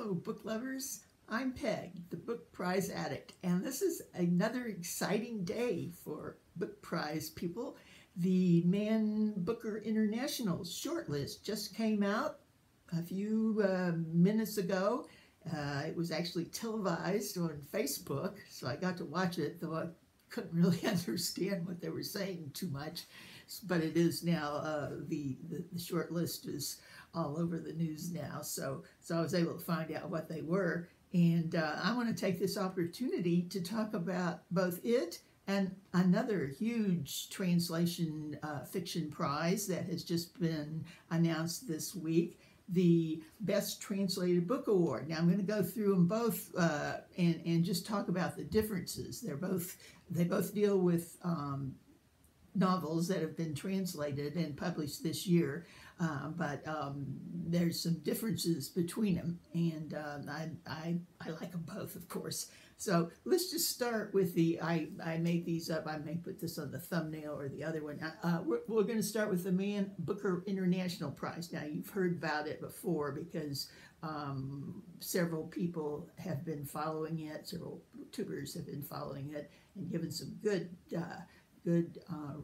Hello, book lovers. I'm Peg, the Book Prize Addict, and this is another exciting day for Book Prize people. The Man Booker International shortlist just came out a few minutes ago. It was actually televised on Facebook, so I got to watch it, though I couldn't really understand what they were saying too much. But it is now, the short list is all over the news now, so I was able to find out what they were. And I want to take this opportunity to talk about both it and another huge translation fiction prize that has just been announced this week, the Best Translated Book Award. Now I'm going to go through them both and just talk about the differences. They both deal with novels that have been translated and published this year, but there's some differences between them, and I like them both, of course. So let's just start with I made these up. I may put this on the thumbnail or the other one. We're going to start with the Man Booker International Prize. Now, you've heard about it before because several people have been following it, several YouTubers have been following it and given some good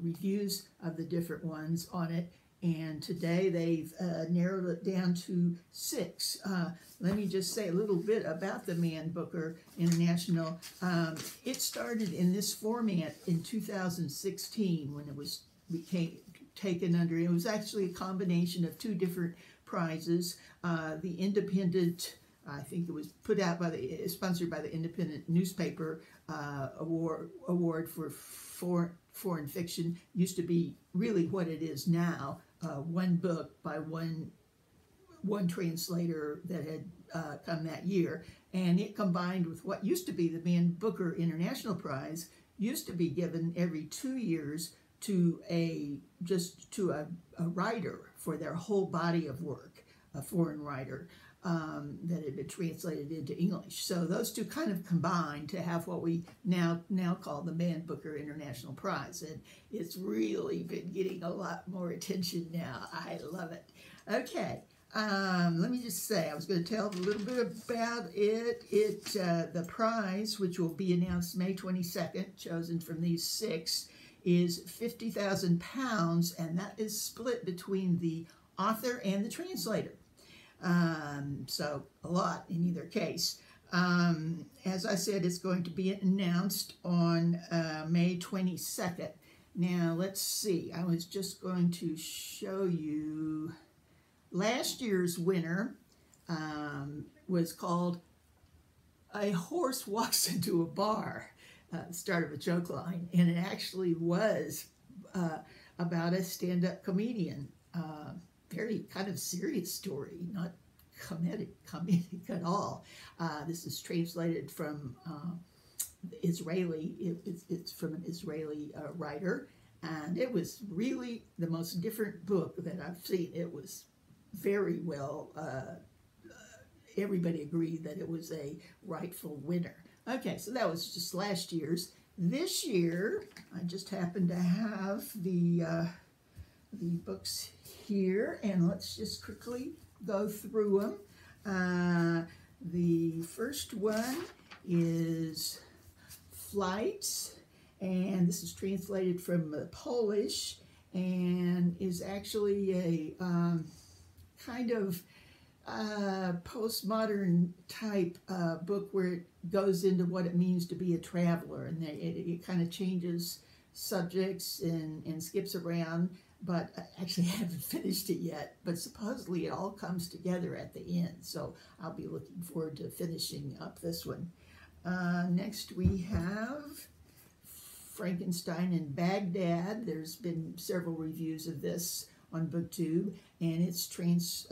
reviews of the different ones on it, and today they've narrowed it down to 6. Let me just say a little bit about the Man Booker International. It started in this format in 2016 when it became taken under. It was actually a combination of 2 different prizes. The Independent, I think it was put out by sponsored by the Independent newspaper award for foreign fiction. Used to be really what it is now, one book by one translator that had come that year, and it combined with what used to be the Man Booker International Prize, used to be given every 2 years to a writer for their whole body of work, a foreign writer that had been translated into English. So those 2 kind of combined to have what we now call the Man Booker International Prize, and it's really been getting a lot more attention now. I love it. Okay, let me just say, I was going to tell a little bit about it. The prize, which will be announced May 22nd, chosen from these 6, is £50,000, and that is split between the author and the translator. So a lot in either case. As I said, it's going to be announced on May 22nd. Now let's see, I was just going to show you last year's winner was called A Horse Walks Into a Bar, start of a joke line, and it actually was about a stand-up comedian. Very kind of serious story, not comedic at all. This is translated from Israeli. It's from an Israeli writer, and it was really the most different book that I've seen. It was very well. Everybody agreed that it was a rightful winner. Okay, so that was just last year's. This year, I just happen to have the books here, and let's just quickly go through them. The first one is Flights, and this is translated from Polish and is actually a kind of postmodern type book where it goes into what it means to be a traveler, and it kind of changes subjects and skips around. But I actually haven't finished it yet, but supposedly it all comes together at the end, so I'll be looking forward to finishing up this one. Next we have Frankenstein in Baghdad. There's been several reviews of this on BookTube, and it's translated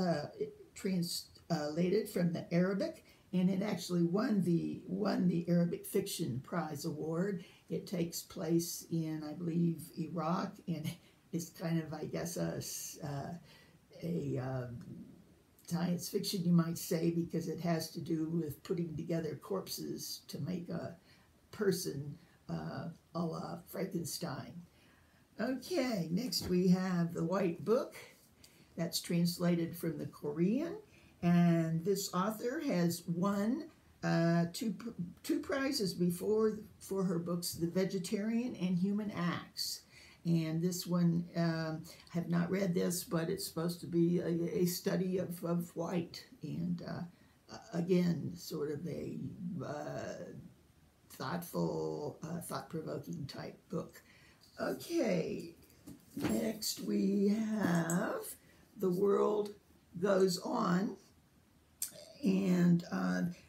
from the Arabic, and it actually won the Arabic Fiction Prize Award. It takes place in, I believe, Iraq, and it's kind of, I guess, a science fiction, you might say, because it has to do with putting together corpses to make a person a la Frankenstein. Okay, next we have The White Book. That's translated from the Korean, and this author has won two prizes before for her books, The Vegetarian and Human Acts. And this one, I have not read this, but it's supposed to be a study of white. And again, sort of a thoughtful, thought-provoking type book. Okay, next we have The World Goes On. And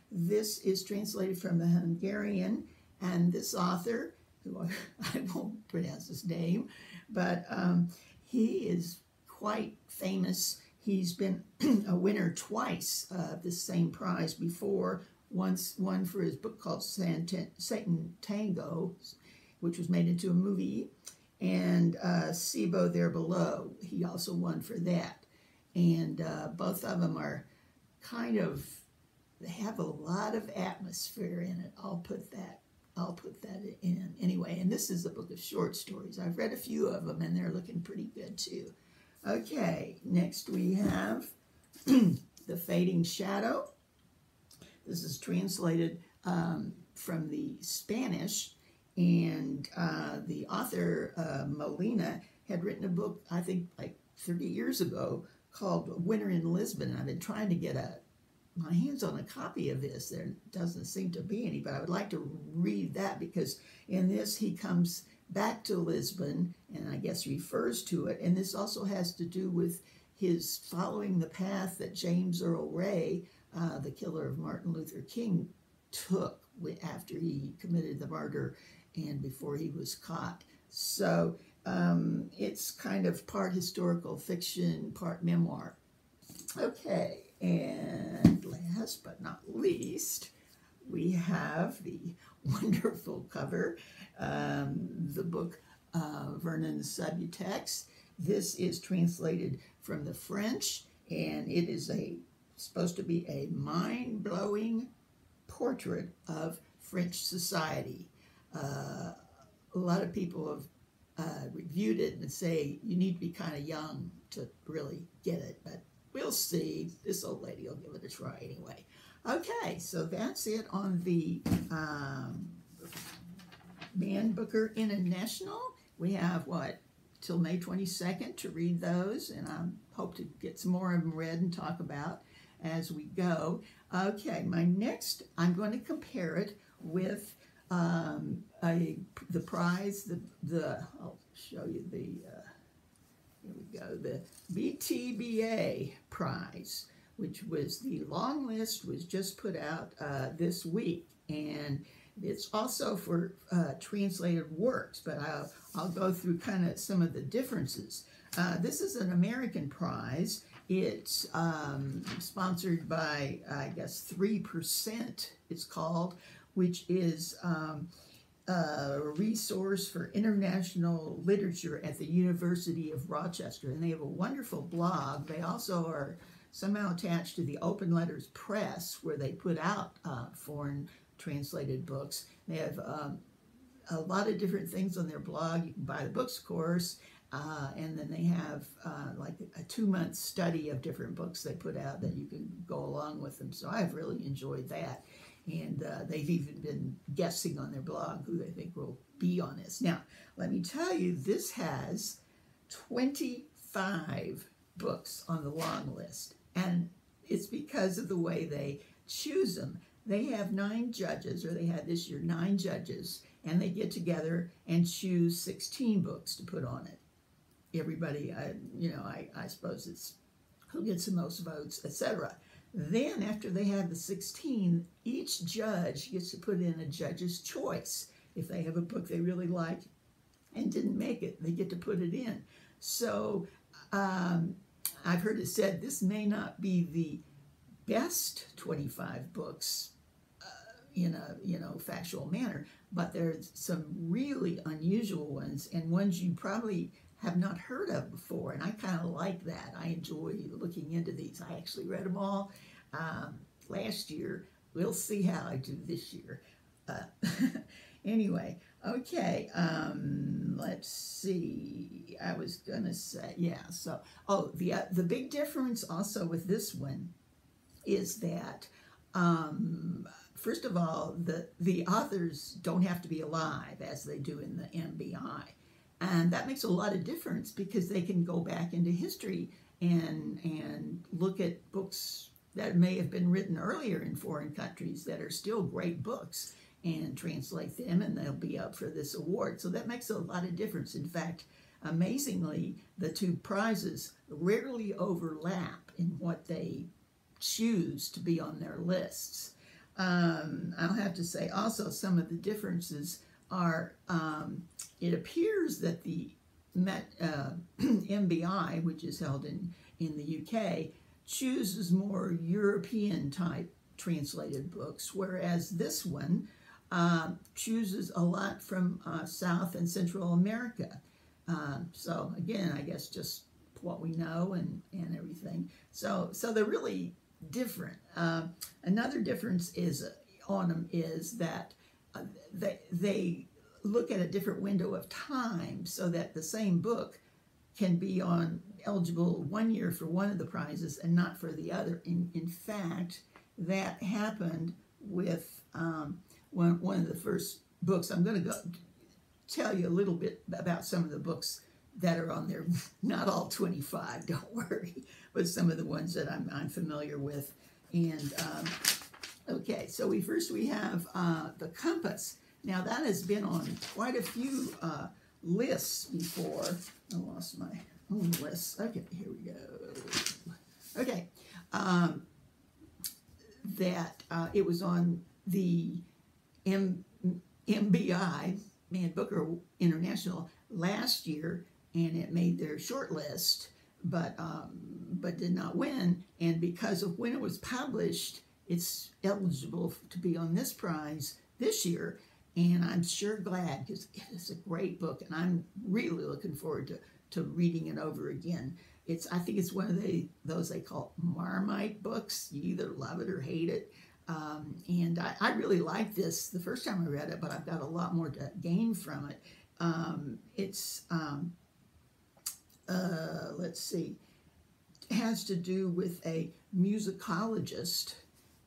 this is translated from the Hungarian, and this author, who I won't pronounce his name, but he is quite famous. He's been a winner twice of the same prize before. Once one for his book called Satan Tango, which was made into a movie, and Sibo There Below. He also won for that. And both of them are kind of, they have a lot of atmosphere in it. I'll put that in anyway. And this is a book of short stories. I've read a few of them, and they're looking pretty good too. Okay, next we have The Fading Shadow. This is translated from the Spanish, and the author, Molina, had written a book, I think, like 30 years ago called Winter in Lisbon. I've been trying to get my hands on a copy of this. There doesn't seem to be any, but I would like to read that, because in this he comes back to Lisbon and I guess refers to it. And this also has to do with his following the path that James Earl Ray, the killer of Martin Luther King, took after he committed the murder and before he was caught. So it's kind of part historical fiction, part memoir. Okay, and last but not least, we have the wonderful cover, the book Vernon Subutex. This is translated from the French, and it is supposed to be a mind-blowing portrait of French society. A lot of people have reviewed it and say you need to be kind of young to really get it, but we'll see. This old lady will give it a try anyway. Okay, so that's it on the Man Booker International. We have, till May 22nd to read those, and I hope to get some more of them read and talk about as we go. Okay, my next, I'm going to compare it with the prize, I'll show you here we go, the BTBA prize, which was the long list, was just put out this week, and it's also for translated works, but I'll go through kind of some of the differences. This is an American prize. It's sponsored by, I guess, 3%, it's called, which is a resource for international literature at the University of Rochester. And they have a wonderful blog. They also are somehow attached to the Open Letters Press, where they put out foreign translated books. They have a lot of different things on their blog. You can buy the books, of course, and then they have like a 2-month study of different books they put out that you can go along with them. So I've really enjoyed that. And they've even been guessing on their blog who they think will be on this. Now, let me tell you, this has 25 books on the long list. And it's because of the way they choose them. They have 9 judges, or they had this year 9 judges, and they get together and choose 16 books to put on it. Everybody, I suppose it's who gets the most votes, etc. Then, after they have the 16, each judge gets to put in a judge's choice. If they have a book they really like and didn't make it, they get to put it in. So I've heard it said this may not be the best 25 books in a factual manner, but there's some really unusual ones, and ones you probably have not heard of before, and I kind of like that. I enjoy looking into these. I actually read them all last year. We'll see how I do this year. Anyway, okay, let's see. I was going to say, yeah, so, the big difference also with this one is that, first of all, the authors don't have to be alive as they do in the MBI. And that makes a lot of difference because they can go back into history and look at books that may have been written earlier in foreign countries that are still great books and translate them, and they'll be up for this award. So that makes a lot of difference. In fact, amazingly, the two prizes rarely overlap in what they choose to be on their lists. I'll have to say also some of the differences are, it appears that the MBI, which is held in the UK, chooses more European type translated books, whereas this one chooses a lot from South and Central America. So again, I guess just what we know and everything. So they're really different. Another difference is on them is that they look at a different window of time, so that the same book can be eligible 1 year for one of the prizes and not for the other. In fact, that happened with one of the first books. I'm going to tell you a little bit about some of the books that are on there. Not all 25, don't worry, but some of the ones that I'm familiar with. And okay, so we have The Compass. Now that has been on quite a few lists before. I lost my own list. Okay, here we go. Okay, it was on the MBI, Man Booker International, last year, and it made their short list, but did not win. And because of when it was published, it's eligible to be on this prize this year. And I'm sure glad, because it is a great book, and I'm really looking forward to reading it over again. I think it's one of those they call Marmite books. You either love it or hate it. And I really like this the first time I read it, but I've got a lot more to gain from it. Let's see, it has to do with a musicologist.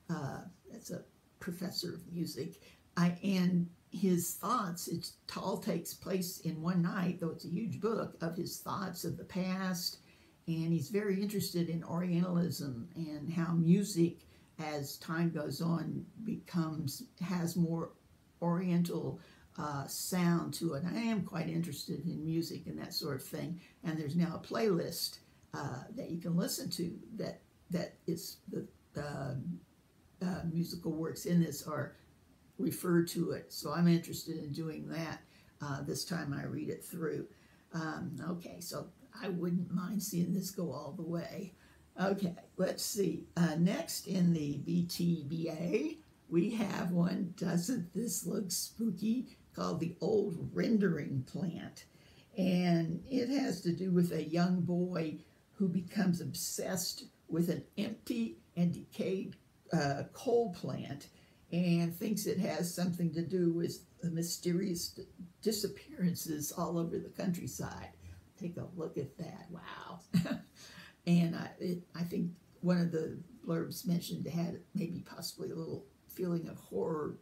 That's a professor of music. And his thoughts, it all takes place in one night, though it's a huge book, of his thoughts of the past. And he's very interested in Orientalism and how music, as time goes on, has more Oriental sound to it. I am quite interested in music and that sort of thing. And there's now a playlist that you can listen to that is the musical works in this are referred to it. So I'm interested in doing that this time I read it through. Okay, so I wouldn't mind seeing this go all the way. Okay, let's see. Next in the BTBA, we have one, doesn't this look spooky, called The Old Rendering Plant. And it has to do with a young boy who becomes obsessed with an empty and decayed coal plant and thinks it has something to do with the mysterious disappearances all over the countryside. Take a look at that. Wow. And I think one of the blurbs mentioned it had maybe possibly a little feeling of horror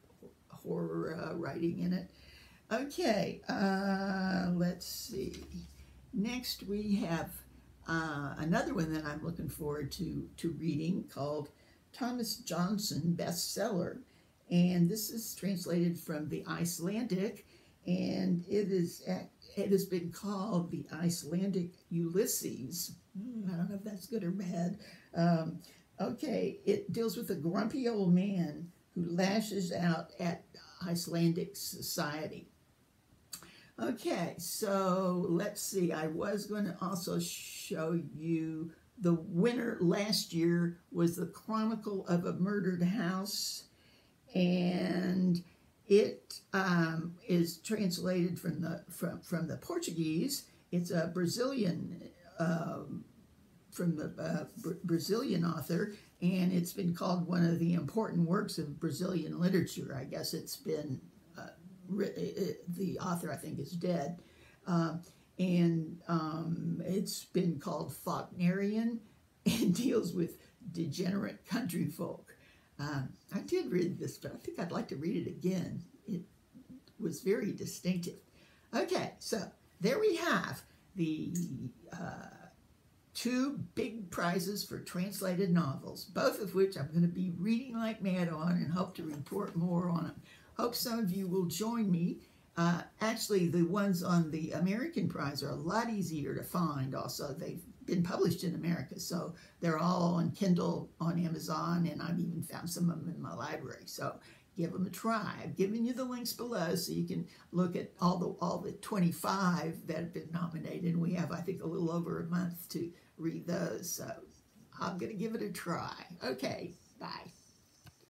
writing in it. Okay, let's see. Next we have another one that I'm looking forward to reading, called Thomas Johnson Bestseller. And this is translated from the Icelandic, and it has been called the Icelandic Ulysses. I don't know if that's good or bad. Okay, it deals with a grumpy old man who lashes out at Icelandic society. Okay, so let's see. I was going to also show you the winner last year was The Chronicle of a Murdered House, and it is translated from the Portuguese. It's a Brazilian from the Brazilian author, and it's been called one of the important works of Brazilian literature. I guess it's been the author, I think, is dead, and it's been called Faulknerian and deals with Degenerate Country Folk. I did read this, but I think I'd like to read it again. It was very distinctive. Okay, so there we have the two big prizes for translated novels, both of which I'm going to be reading like mad on and hope to report more on them. Hope some of you will join me. Actually, the ones on the American prize are a lot easier to find also. They've been published in America, so they're all on Kindle, on Amazon, and I've even found some of them in my library. So give them a try. I've given you the links below so you can look at all the 25 that have been nominated. We have, I think, a little over a month to read those. So I'm going to give it a try. Okay, bye.